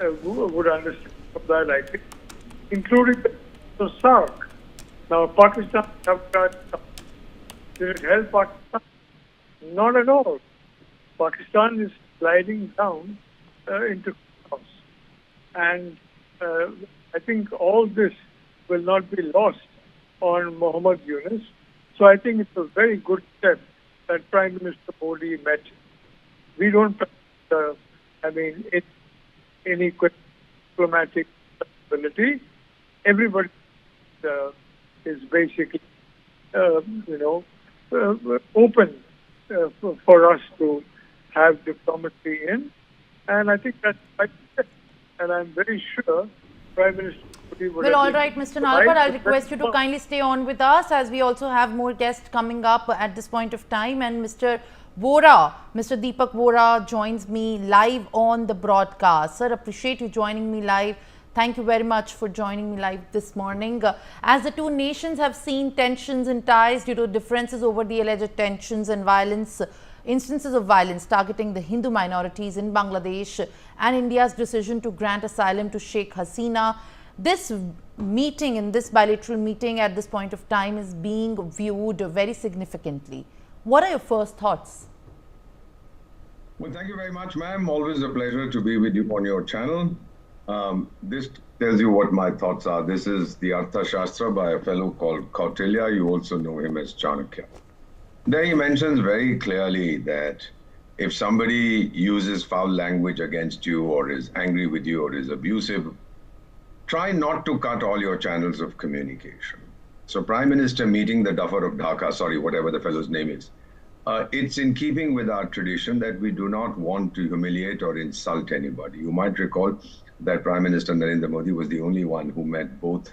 would understand that, I think, including the SARC. Now, Pakistan have got, did it help Pakistan? Not at all. Pakistan is sliding down into chaos. And I think all this will not be lost on Modi-Yunus. So I think it's a very good step that Prime Minister Modi met. We don't, it's any diplomatic ability. Everybody is basically, open for us to have diplomacy in. And I think that's right. And I'm very sure Prime Minister Modi would. Well, all right, Mr. Nalapur, I'll request you to kindly stay on with us as we also have more guests coming up at this point of time. And Mr. Deepak Vora joins me live on the broadcast. Sir, appreciate you joining me live. Thank you very much for joining me live this morning. As the two nations have seen tensions in ties due to differences over the alleged tensions and instances of violence targeting the Hindu minorities in Bangladesh and India's decision to grant asylum to Sheikh Hasina, this meeting, in this bilateral meeting at this point of time, is being viewed very significantly. What are your first thoughts? Well, thank you very much, ma'am. Always a pleasure to be with you on your channel. This tells you what my thoughts are. This is the Artha Shastra by a fellow called Kautilya. You also know him as Chanakya. There he mentions very clearly that if somebody uses foul language against you or is angry with you or is abusive, try not to cut all your channels of communication. So Prime Minister meeting the duffer of Dhaka, whatever the fellow's name is, it's in keeping with our tradition that we do not want to humiliate or insult anybody. You might recall that Prime Minister Narendra Modi was the only one who met both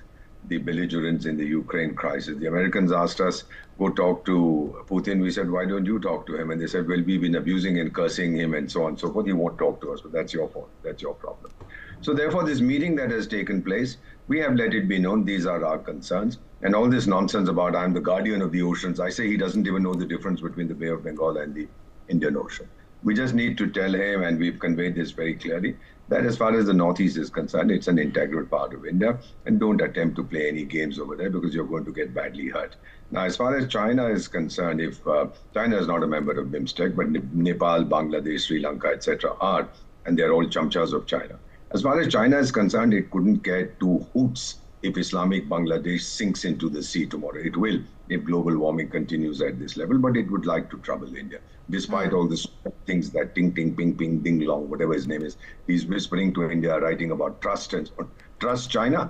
the belligerents in the Ukraine crisis. The Americans asked us, go talk to Putin. We said, why don't you talk to him? And they said, well, we've been abusing and cursing him and so on and so forth. He won't talk to us, but that's your fault. That's your problem. So therefore, this meeting that has taken place, we have let it be known these are our concerns. And all this nonsense about I'm the guardian of the oceans, I say he doesn't even know the difference between the Bay of Bengal and the Indian Ocean. We just need to tell him, and we've conveyed this very clearly, that as far as the Northeast is concerned, it's an integral part of India, and don't attempt to play any games over there because you're going to get badly hurt. Now, as far as China is concerned, if China is not a member of BIMSTEC, but Nepal, Bangladesh, Sri Lanka, etc. are, and they're all chamchas of China. As far as China is concerned, it couldn't care two hoots if Islamic Bangladesh sinks into the sea tomorrow. It will, if global warming continues at this level, but it would like to trouble India. Despite all the things that ting, ting, ping, ping, ding, long, whatever his name is, he's whispering to India, writing about trust and so on. Trust China,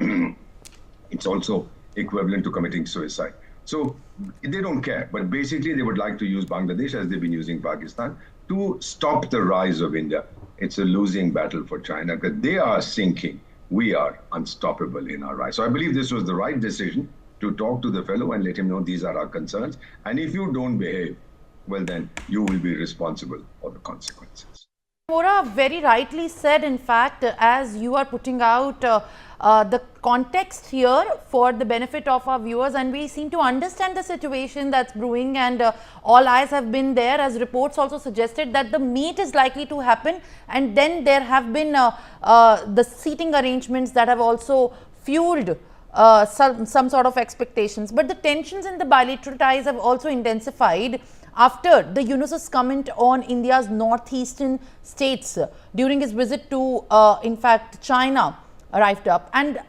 it's also equivalent to committing suicide. So they don't care, but basically they would like to use Bangladesh, as they've been using Pakistan, to stop the rise of India. It's a losing battle for China because they are sinking. We are unstoppable in our rise. So I believe this was the right decision to talk to the fellow and let him know these are our concerns. And if you don't behave, well, then you will be responsible for the consequences. Vora very rightly said, in fact, as you are putting out the context here for the benefit of our viewers, and we seem to understand the situation that's brewing, and all eyes have been there, as reports also suggested that the meet is likely to happen, and then there have been the seating arrangements that have also fueled some sort of expectations. But the tensions in the bilateral ties have also intensified after the Yunus's comment on India's northeastern states during his visit to, in fact, China arrived up. And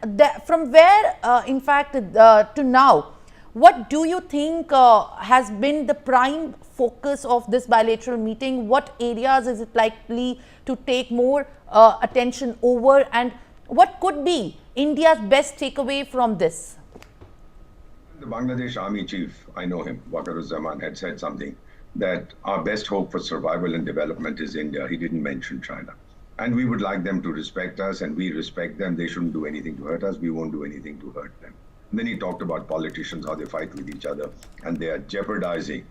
from where, in fact, to now, what do you think has been the prime focus of this bilateral meeting? What areas is it likely to take more attention over? And what could be India's best takeaway from this? The Bangladesh Army Chief, I know him, Waqar-uz-Zaman, had said something that our best hope for survival and development is India. He didn't mention China. And we would like them to respect us, and we respect them. They shouldn't do anything to hurt us. We won't do anything to hurt them. And then he talked about politicians, how they fight with each other, and they are jeopardizing,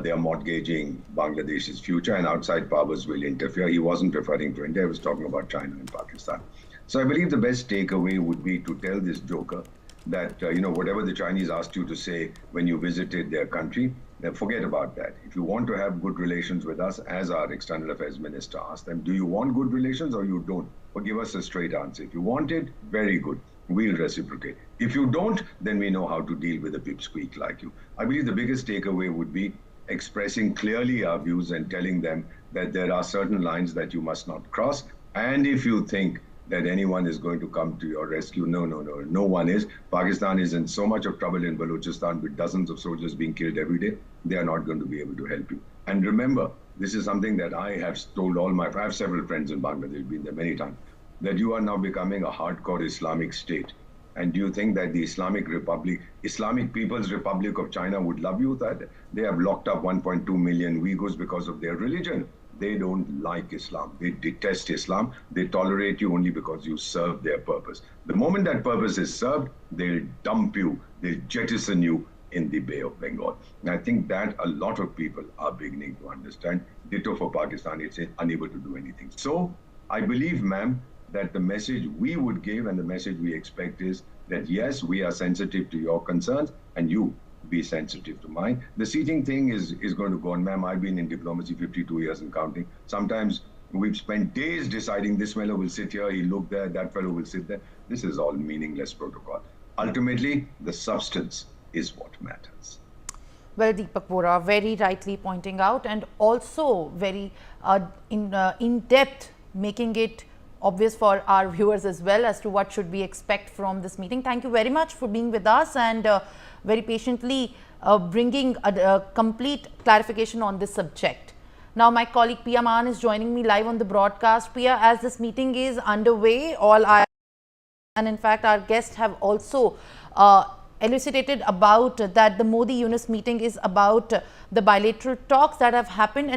they are mortgaging Bangladesh's future, and outside powers will interfere. He wasn't referring to India. He was talking about China and Pakistan. So I believe the best takeaway would be to tell this joker that, whatever the Chinese asked you to say when you visited their country, Then forget about that. If you want to have good relations with us, as our External Affairs Minister asked them, do you want good relations or you don't? Or give us a straight answer. If you want it, very good. We'll reciprocate. If you don't, then we know how to deal with a pipsqueak like you. I believe the biggest takeaway would be expressing clearly our views and telling them that there are certain lines that you must not cross. And if you think that anyone is going to come to your rescue, no one is. Pakistan is in so much of trouble in Balochistan with dozens of soldiers being killed every day. They are not going to be able to help you. And remember, this is something that I have told I have several friends in Bangladesh, been there many times, that you are now becoming a hardcore Islamic state. And do you think that the Islamic People's Republic of China would love you? That they have locked up 1.2 million Uyghurs because of their religion. They don't like Islam. They detest Islam. They tolerate you only because you serve their purpose. The moment that purpose is served, they'll dump you, they'll jettison you in the Bay of Bengal. And I think that a lot of people are beginning to understand. Ditto for Pakistan, it's unable to do anything. So I believe, ma'am, that the message we would give and the message we expect is that yes, we are sensitive to your concerns and you be sensitive to mine. The seating thing is going to go on, ma'am. I've been in diplomacy 52 years and counting. Sometimes we've spent days deciding this fellow will sit here, he'll look there, that fellow will sit there. This is all meaningless protocol. Ultimately, the substance is what matters. Well, Deepak Vora very rightly pointing out and also very in depth making it obvious for our viewers as well as to what should we expect from this meeting. Thank you very much for being with us and very patiently bringing a complete clarification on this subject. Now my colleague Pia Maan is joining me live on the broadcast. Pia, as this meeting is underway, and in fact our guests have also elucidated about that the Modi-Yunus meeting is about the bilateral talks that have happened.